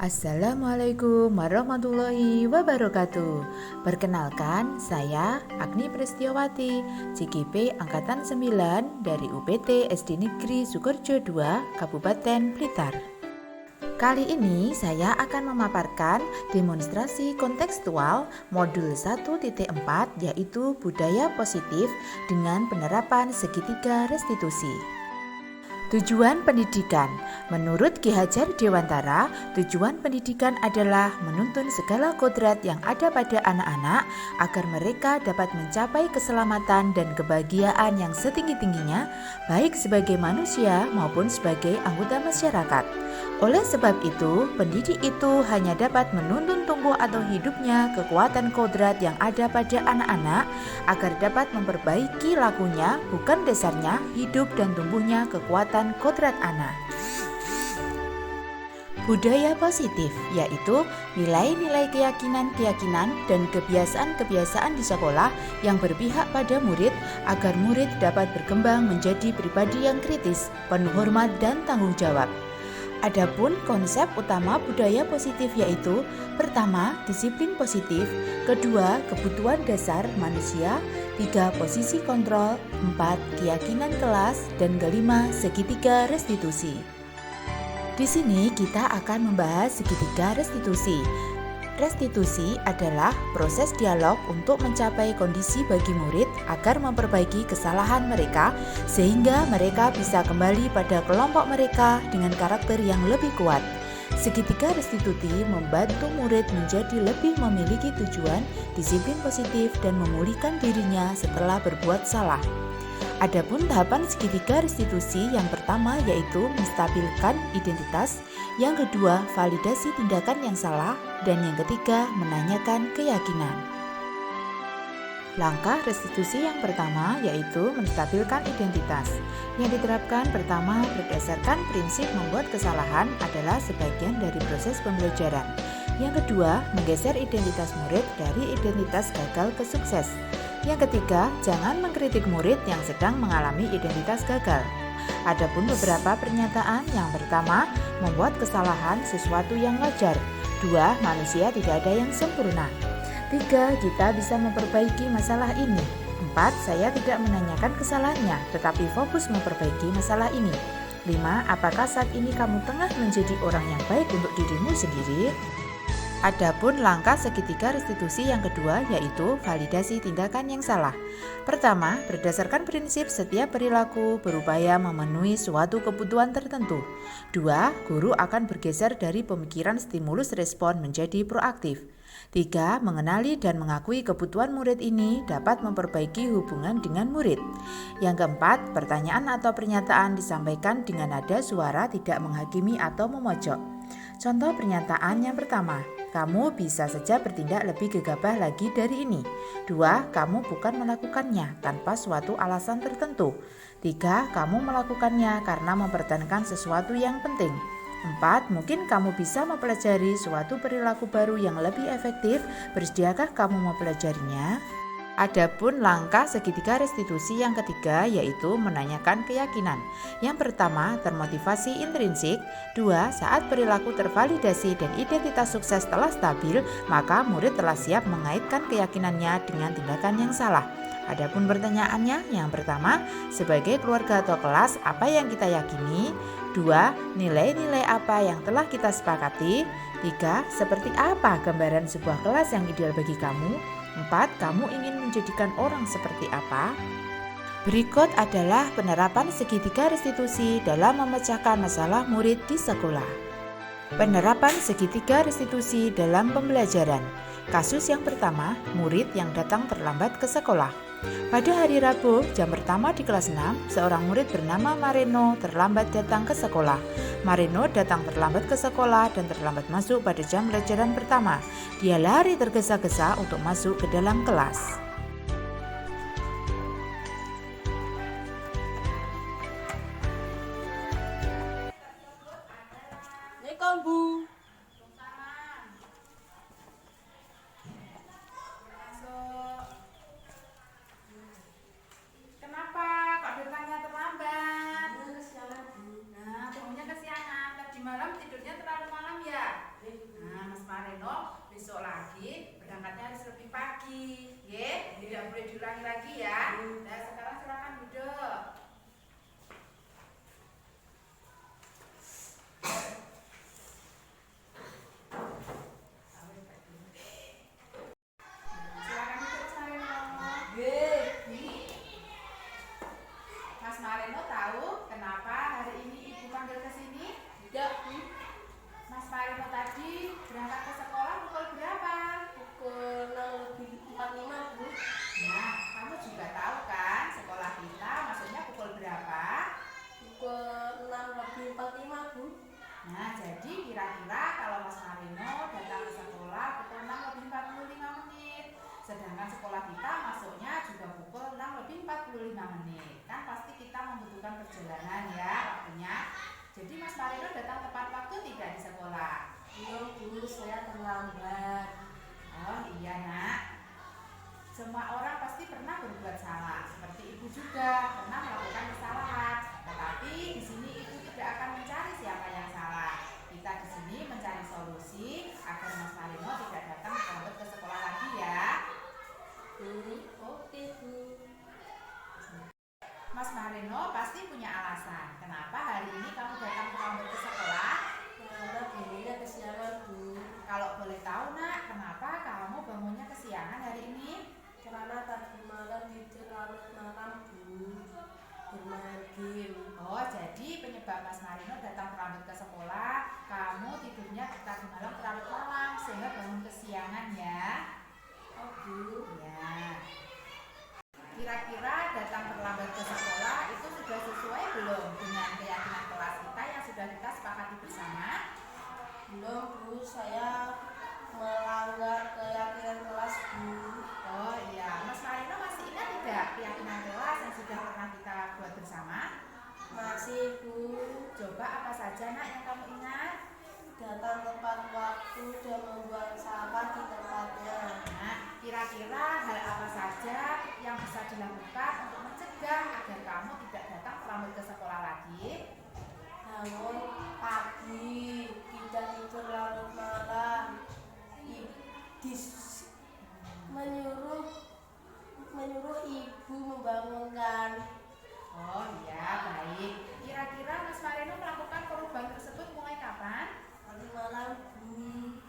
Assalamualaikum warahmatullahi wabarakatuh. Perkenalkan, saya Agni Prestiawati, CGP Angkatan 9 dari UPT SD Negeri Sukorejo 2, Kabupaten Blitar. Kali ini saya akan memaparkan demonstrasi kontekstual modul 1.4 yaitu budaya positif dengan penerapan segitiga restitusi. Tujuan pendidikan. Menurut Ki Hajar Dewantara, tujuan pendidikan adalah menuntun segala kodrat yang ada pada anak-anak agar mereka dapat mencapai keselamatan dan kebahagiaan yang setinggi-tingginya, baik sebagai manusia maupun sebagai anggota masyarakat. Oleh sebab itu, pendidik itu hanya dapat menuntun tumbuh atau hidupnya kekuatan kodrat yang ada pada anak-anak agar dapat memperbaiki lakunya, bukan dasarnya hidup dan tumbuhnya kekuatan kodrat anak. Budaya positif yaitu nilai-nilai keyakinan-keyakinan dan kebiasaan-kebiasaan di sekolah yang berpihak pada murid agar murid dapat berkembang menjadi pribadi yang kritis, penuh hormat dan tanggung jawab. Adapun konsep utama budaya positif yaitu pertama, disiplin positif, kedua, kebutuhan dasar manusia, tiga, posisi kontrol, empat, keyakinan kelas, dan kelima, segitiga restitusi. Di sini kita akan membahas segitiga restitusi. Restitusi adalah proses dialog untuk mencapai kondisi bagi murid agar memperbaiki kesalahan mereka sehingga mereka bisa kembali pada kelompok mereka dengan karakter yang lebih kuat. Segitiga restitusi membantu murid menjadi lebih memiliki tujuan, disiplin positif dan memulihkan dirinya setelah berbuat salah. Adapun tahapan segitiga restitusi yang pertama yaitu menstabilkan identitas, yang kedua validasi tindakan yang salah, dan yang ketiga menanyakan keyakinan. Langkah restitusi yang pertama yaitu menstabilkan identitas. Yang diterapkan pertama berdasarkan prinsip membuat kesalahan adalah sebagian dari proses pembelajaran. Yang kedua, menggeser identitas murid dari identitas gagal ke sukses. Yang ketiga, jangan mengkritik murid yang sedang mengalami identitas gagal. Adapun beberapa pernyataan, yang pertama, membuat kesalahan sesuatu yang wajar. Dua, manusia tidak ada yang sempurna. Tiga, kita bisa memperbaiki masalah ini. Empat, saya tidak menanyakan kesalahannya, tetapi fokus memperbaiki masalah ini. Lima, apakah saat ini kamu tengah menjadi orang yang baik untuk dirimu sendiri? Adapun langkah segitiga restitusi yang kedua yaitu validasi tindakan yang salah. Pertama, berdasarkan prinsip setiap perilaku berupaya memenuhi suatu kebutuhan tertentu. Dua, guru akan bergeser dari pemikiran stimulus respon menjadi proaktif. Tiga, mengenali dan mengakui kebutuhan murid ini dapat memperbaiki hubungan dengan murid. Yang keempat, pertanyaan atau pernyataan disampaikan dengan nada suara tidak menghakimi atau memojok. Contoh pernyataan yang pertama, kamu bisa saja bertindak lebih gegabah lagi dari ini. Dua, kamu bukan melakukannya tanpa suatu alasan tertentu. Tiga, kamu melakukannya karena mempertahankan sesuatu yang penting. Empat, mungkin kamu bisa mempelajari suatu perilaku baru yang lebih efektif. Bersediakah kamu mempelajarinya? Adapun langkah segitiga restitusi yang ketiga yaitu menanyakan keyakinan. Yang pertama, termotivasi intrinsik. Dua, saat perilaku tervalidasi dan identitas sukses telah stabil, maka murid telah siap mengaitkan keyakinannya dengan tindakan yang salah. Adapun pertanyaannya, yang pertama, sebagai keluarga atau kelas, apa yang kita yakini? Dua, nilai-nilai apa yang telah kita sepakati? Tiga, seperti apa gambaran sebuah kelas yang ideal bagi kamu? Empat, kamu ingin menjadikan orang seperti apa? Berikut adalah penerapan segitiga restitusi dalam memecahkan masalah murid di sekolah. Penerapan segitiga restitusi dalam pembelajaran. Kasus yang pertama, murid yang datang terlambat ke sekolah. Pada hari Rabu, jam pertama di kelas 6, seorang murid bernama Marino terlambat datang ke sekolah. Marino datang terlambat ke sekolah dan terlambat masuk pada jam pelajaran pertama. Dia lari tergesa-gesa untuk masuk ke dalam kelas. Bu. Kenapa kok datangnya terlambat? Nah, bangunnya kesiangan. Tadi malam tidurnya terlalu malam ya? berangkat ke sekolah pukul berapa? Pukul 6:45, Bu. Nah, kamu juga tahu kan sekolah kita masuknya pukul berapa? Pukul 6:45, Bu. Nah, jadi kira-kira kalau Mas Marino datang ke sekolah pukul 6:45, sedangkan sekolah kita masuknya juga pukul 6:45. Kan pasti kita membutuhkan perjalanan ya waktunya. Jadi Mas Marino datang tepat waktu tidak di sekolah? Belum, Bu, saya terlambat. Oh iya nak, semua orang pasti pernah berbuat salah, seperti ibu juga pernah melakukan kesalahan. Tetapi di sini ibu tidak akan mencari siapa yang salah. Kita di sini mencari solusi agar Mas Marino tidak datang terlambat ke sekolah lagi ya. Oke, Bu. Mas Marino pasti punya alasan kenapa hari ini kamu datang terlambat ke sekolah. Karena bangunnya kesiangan, Bu. Kalau boleh tahu nak, kenapa kamu bangunnya kesiangan hari ini? Karena tadi malam tidur larut malam, Bu. Bermain game. Oh, jadi penyebab Mas Marino datang terlambat ke sekolah, kamu tidurnya tadi malam terlalu malam sehingga bangun kesiangan ya. Oh, Bu. Ya. Kira-kira datang terlambat ke sekolah itu sudah sesuai belum dengan keyakinan kelas kita yang sudah kita sepakati bersama? Belum, Bu. Saya melanggar keyakinan kelas, Bu. Oh iya, Mas Marino masih ingat tidak keyakinan kelas yang sudah pernah kita buat bersama? Masih, Bu. Coba apa saja nak yang kamu ingat? Datang tepat waktu dan membuang sampah di tempatnya. Nah, kira-kira hal apa saja yang bisa dilakukan untuk mencegah agar kamu tidak datang terlambat ke sekolah lagi? Bangun pagi, tidak tidur larut malam, menyuruh ibu membangunkan. Oh iya, baik. Kira-kira Mas Marino melakukan perubahan tersebut mulai kapan? Tadi malam, Bu.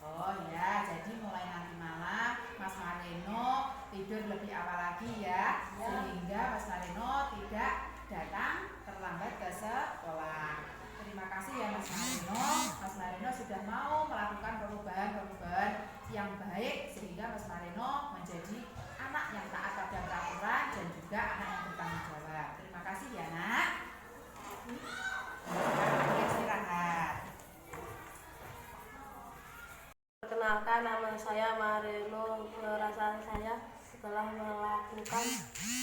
Oh ya, jadi mulai nanti malam Mas Marino tidur lebih awal lagi ya, sehingga Mas Marino tidak datang terlambat ke sekolah. Terima kasih ya Mas Marino. Mas Marino sudah mau melakukan perubahan-perubahan yang baik sehingga Mas Marino menjadi anak yang taat pada peraturan dan juga anak yang bertanggung jawab. Terima kasih ya nak. Sekarang istirahat. Perkenalkan, nama saya Marino. Perasaan saya setelah melakukan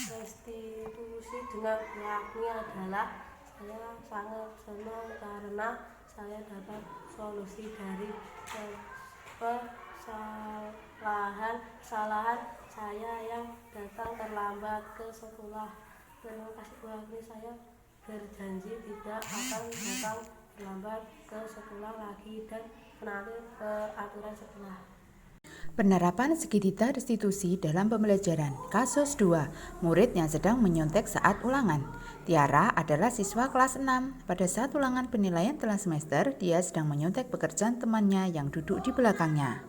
restitusi dengan yakni adalah saya sangat senang karena saya dapat solusi dari kesalahan saya yang datang terlambat ke sekolah. Terima kasih Bu Agni, saya berjanji tidak akan datang terlambat ke sekolah lagi dan menaati peraturan sekolah. Penerapan segitiga restitusi dalam pembelajaran. Kasus 2. Murid yang sedang menyontek saat ulangan. Tiara adalah siswa kelas 6. Pada saat ulangan penilaian tengah semester, dia sedang menyontek pekerjaan temannya yang duduk di belakangnya.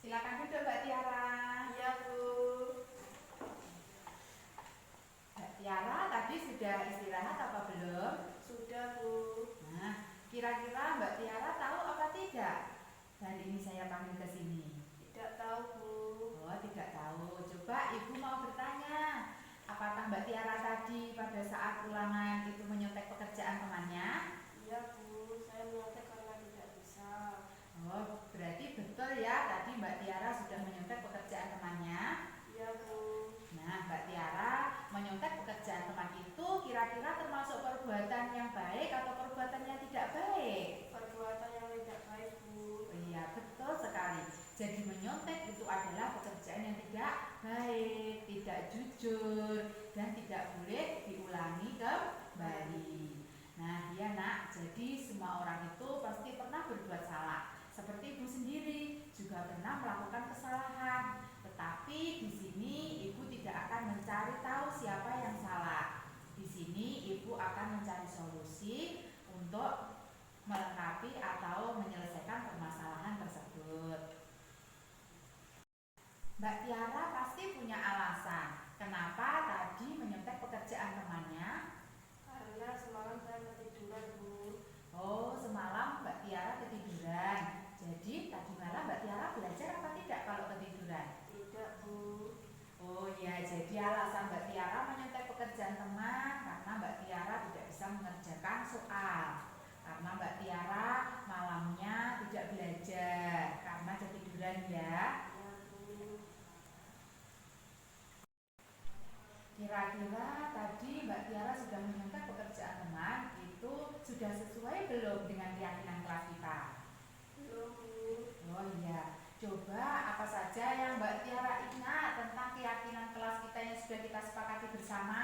Silakan duduk Mbak Tiara. Iya, Bu. Mbak Tiara tadi sudah istirahat apa belum? Sudah, Bu. Nah, kira-kira Mbak Tiara tahu apa tidak? Hari ini saya panggil ke sini. Tidak tahu, Bu. Oh, tidak tahu. Coba Ibu mau bertanya. Apakah Mbak Tiara tadi pada saat ulangan itu menyontek pekerjaan temannya? Iya, Bu. Saya menyontek karena tidak bisa. Oh, berarti betul ya tadi Mbak Tiara sudah menyontek pekerjaan temannya. Iya, Bu. Nah, Mbak Tiara menyontek pekerjaan teman itu kira-kira termasuk perbuatan yang baik atau perbuatan yang tidak baik? Perbuatan yang tidak baik, Bu. Oh, iya, betul sekali. Jadi menyontek itu adalah pekerjaan yang tidak baik, tidak jujur, dan tidak boleh diulangi kembali. Nah, dia nak, sudah pernah melakukan kesalahan. Tetapi di sini ibu tidak akan mencari tahu siapa yang salah. Di sini ibu akan mencari solusi untuk melengkapi atau menyelesaikan permasalahan tersebut. Mbak Tiara pasti punya alasan kenapa tadi menyontek pekerjaan temannya. Karena semalam saya ketiduran, Bu. Oh, semalam Mbak Tiara ketiduran. Jadi tadi malam Mbak Tiara belajar apa tidak kalau ketiduran? Tidak, Bu. Oh ya, jadi alasan Mbak Tiara menyontek pekerjaan teman karena Mbak Tiara tidak bisa mengerjakan soal. Karena Mbak Tiara malamnya tidak belajar karena ketiduran ya. Ya, Bu. Kira-kira tadi Mbak Tiara sudah menyontek pekerjaan teman itu sudah sesuai belum dengan keyakinan kelas kita? Belum, Bu. Oh iya, coba apa saja yang Mbak Tiara ingat tentang keyakinan kelas kita yang sudah kita sepakati bersama?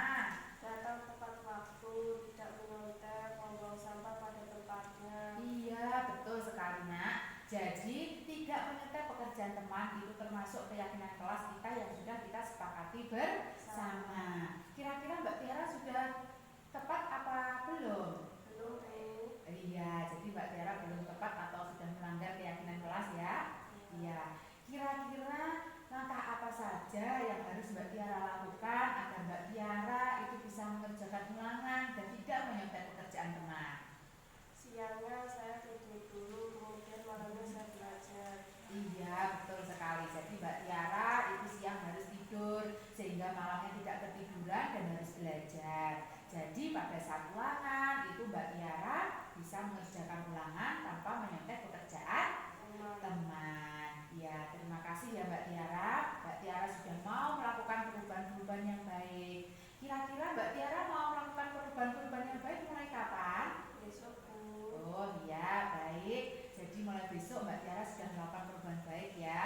Datang tepat waktu, tidak menyontek, membuang sampah pada tempatnya. Iya, betul sekali nak. Jadi tidak menyontek pekerjaan teman itu termasuk keyakinan kelas kita yang sudah kita sepakati bersama. Kira-kira Mbak Tiara sudah tepat apa belum? Belum, Bu. Iya, jadi Mbak Tiara belum tepat atau sudah melanggar keyakinan kelas ya? Iya. Kira-kira langkah apa saja yang harus Mbak Tiara lakukan agar Mbak Tiara itu bisa mengerjakan ulangan dan tidak menyontek pekerjaan teman? Siangnya saya tidur dulu, kemudian malamnya saya belajar. Iya, betul sekali. Jadi Mbak Tiara itu siang harus tidur sehingga malamnya tidak ketiduran dan harus belajar. Jadi pada saat ulangan itu Mbak Tiara bisa mengerjakan ulangan tanpa menyontek pekerjaan teman. Ya, terima kasih ya Mbak Tiara. Mbak Tiara sudah mau melakukan perubahan-perubahan yang baik. Kira-kira Mbak Tiara mau melakukan perubahan-perubahan yang baik mulai kapan? Besok, Bu. Oh iya, baik. Jadi mulai besok Mbak Tiara sudah melakukan perubahan baik ya.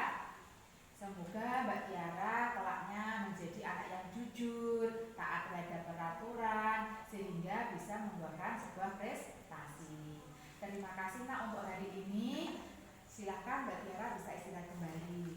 Semoga Mbak Tiara kelaknya menjadi anak yang jujur, taat terhadap peraturan, sehingga bisa membuahkan sebuah prestasi. Terima kasih nak untuk hari ini. Silahkan Mbak Tiara bisa istirahat kembali.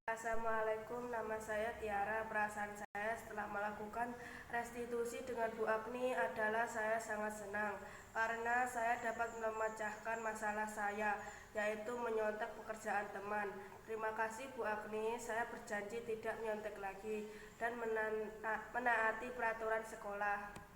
Assalamualaikum, nama saya Tiara. Perasaan saya setelah melakukan restitusi dengan Bu Agni adalah saya sangat senang karena saya dapat memecahkan masalah saya, yaitu menyontek pekerjaan teman. Terima kasih Bu Agni, saya berjanji tidak menyontek lagi dan menaati peraturan sekolah.